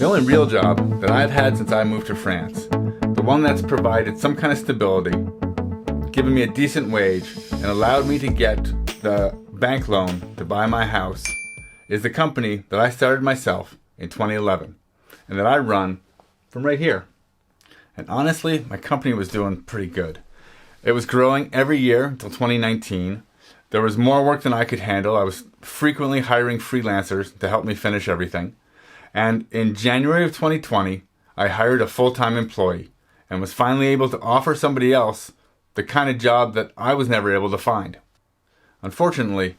only real job that I've had since I moved to France, the one that's provided some kind of stability, given me a decent wage, and allowed me to get the bank loan to buy my house, is the company that I started myself in 2011 and that I run from right here. And honestly, my company was doing pretty good. It was growing every year until 2019. There was more work than I could handle. I was frequently hiring freelancers to help me finish everything. And in January of 2020, I hired a full-time employee and was finally able to offer somebody else the kind of job that I was never able to find. Unfortunately,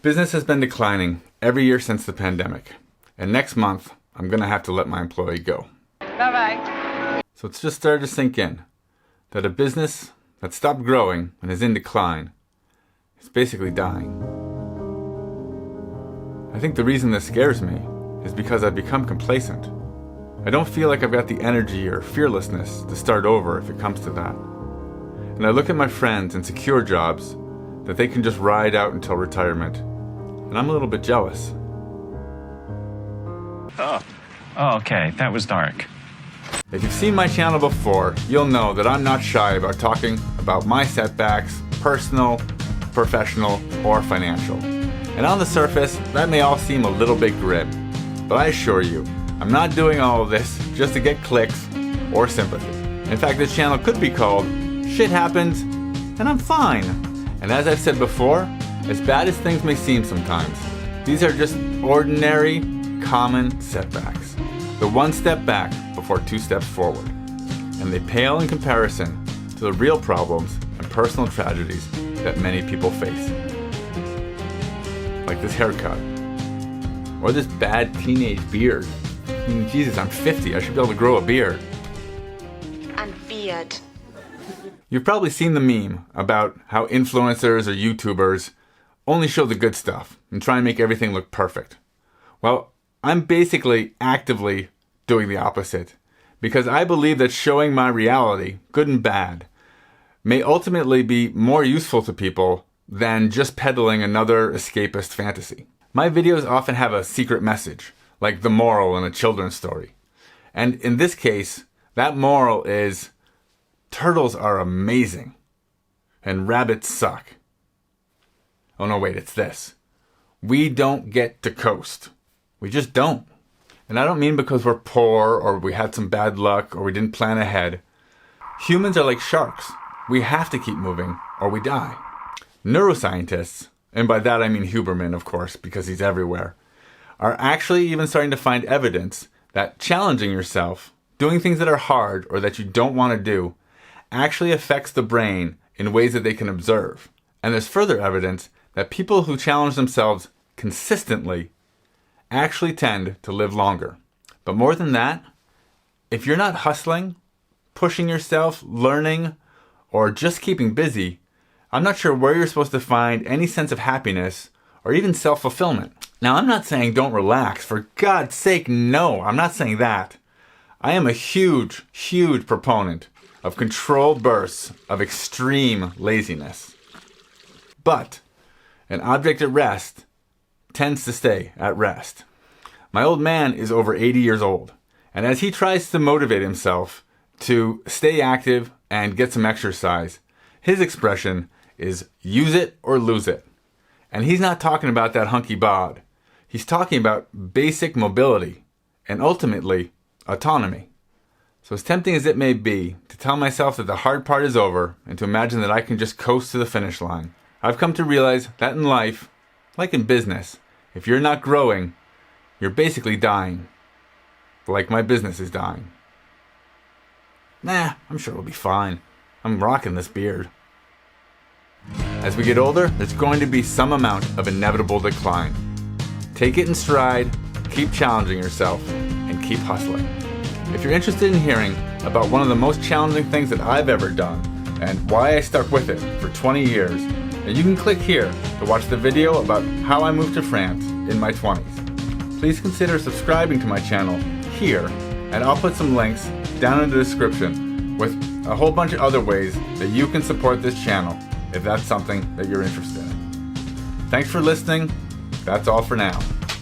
business has been declining every year since the pandemic. And next month, I'm going to have to let my employee go. Bye-bye. So it's just started to sink in that a business that stopped growing and is in decline is basically dying. I think the reason this scares me is because I've become complacent. I don't feel like I've got the energy or fearlessness to start over if it comes to that. And I look at my friends in secure jobs that they can just ride out until retirement, and I'm a little bit jealous. Oh, okay, that was dark. If you've seen my channel before, you'll know that I'm not shy about talking about my setbacks, personal, professional, or financial. And on the surface, that may all seem a little bit grim, but I assure you, I'm not doing all of this just to get clicks or sympathy. In fact, this channel could be called Shit Happens and I'm Fine. And as I've said before, as bad as things may seem sometimes, these are just ordinary, common setbacks. The one step back before two steps forward. And they pale in comparison to the real problems and personal tragedies that many people face. Like this haircut. Or this bad teenage beard. I mean, Jesus, I'm 50. I should be able to grow a beard. And beard. You've probably seen the meme about how influencers or YouTubers only show the good stuff and try and make everything look perfect. Well, I'm basically actively doing the opposite because I believe that showing my reality, good and bad, may ultimately be more useful to people than just peddling another escapist fantasy. My videos often have a secret message, like the moral in a children's story. And in this case, that moral is, turtles are amazing, and rabbits suck. Oh no, wait, it's this. We don't get to coast. We just don't. And I don't mean because we're poor, or we had some bad luck, or we didn't plan ahead. Humans are like sharks. We have to keep moving, or we die. Neuroscientists, and by that I mean Huberman, of course, because he's everywhere, are actually even starting to find evidence that challenging yourself, doing things that are hard or that you don't want to do, actually affects the brain in ways that they can observe. And there's further evidence that people who challenge themselves consistently actually tend to live longer. But more than that, if you're not hustling, pushing yourself, learning, or just keeping busy, I'm not sure where you're supposed to find any sense of happiness or even self-fulfillment. Now, I'm not saying don't relax. For God's sake, no, I'm not saying that. I am a huge, huge proponent of controlled bursts of extreme laziness. But an object at rest tends to stay at rest. My old man is over 80 years old, and as he tries to motivate himself to stay active and get some exercise, his expression is use it or lose it. And he's not talking about that hunky bod. He's talking about basic mobility and ultimately autonomy. So as tempting as it may be to tell myself that the hard part is over and to imagine that I can just coast to the finish line, I've come to realize that in life, like in business, if you're not growing, you're basically dying. Like my business is dying. Nah, I'm sure it'll be fine. I'm rocking this beard. As we get older, there's going to be some amount of inevitable decline. Take it in stride, keep challenging yourself, and keep hustling. If you're interested in hearing about one of the most challenging things that I've ever done and why I stuck with it for 20 years, then you can click here to watch the video about how I moved to France in my 20s. Please consider subscribing to my channel here, and I'll put some links down in the description with a whole bunch of other ways that you can support this channel if that's something that you're interested in. Thanks for listening. That's all for now.